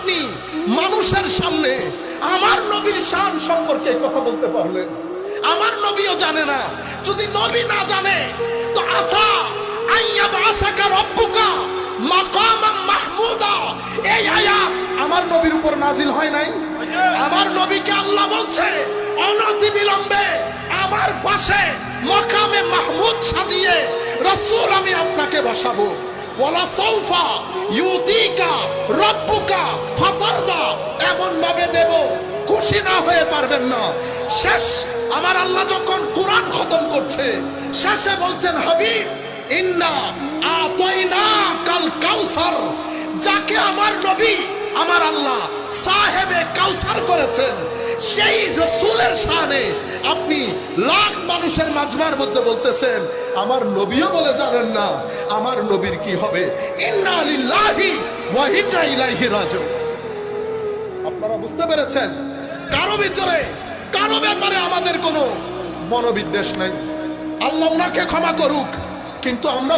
আপনি মানুষের সামনে আমার নবীর শান সম্পর্কে কথা বলতে পারলেন? আমার নবীও জানে না। যদি নবী না জানে তো আসা আইয়া বাসাকা রব্বুকা মাকামাম মাহমুদা, এই আয়াত আমার নবীর উপর নাজিল হয় নাই? আমার নবীকে আল্লাহ বলছে অনতি বিলম্বে আমার পাশে মাকামে মাহমুদ সাজিয়ে রাসূল আমি আপনাকে বসাবো। ওয়ালা সাউফা ইউতিকা রব্বুকা ফাতারদা, এমন ভাবে দেব খুশি না হয়ে পারবেন না। শেষ আমার আল্লাহ যখন কোরআন খতম করছে, শেষে বলছেন হাবিব ইন্না আতাইনাকাল কাউসার, যাকে আমার নবী আমার আল্লাহ সাহেবে কাউসার করেছেন, সেই রাসূলের শানে আপনি লাখ মানুষের মাজমার মধ্যে বলতেছেন আমার নবীও বলে জানেন না আমার নবীর কি হবে। ইন্না লিল্লাহি ওয়া ইন্না ইলাইহি রাজিউন। আপনারা বুঝতে পেরেছেন? কারো ভিতরে কারো ব্যাপারে আমাদের কোনো মনোবিদ্বেষ নাই। আল্লাহ ওনাকে ক্ষমা করুক, কিন্তু আমরা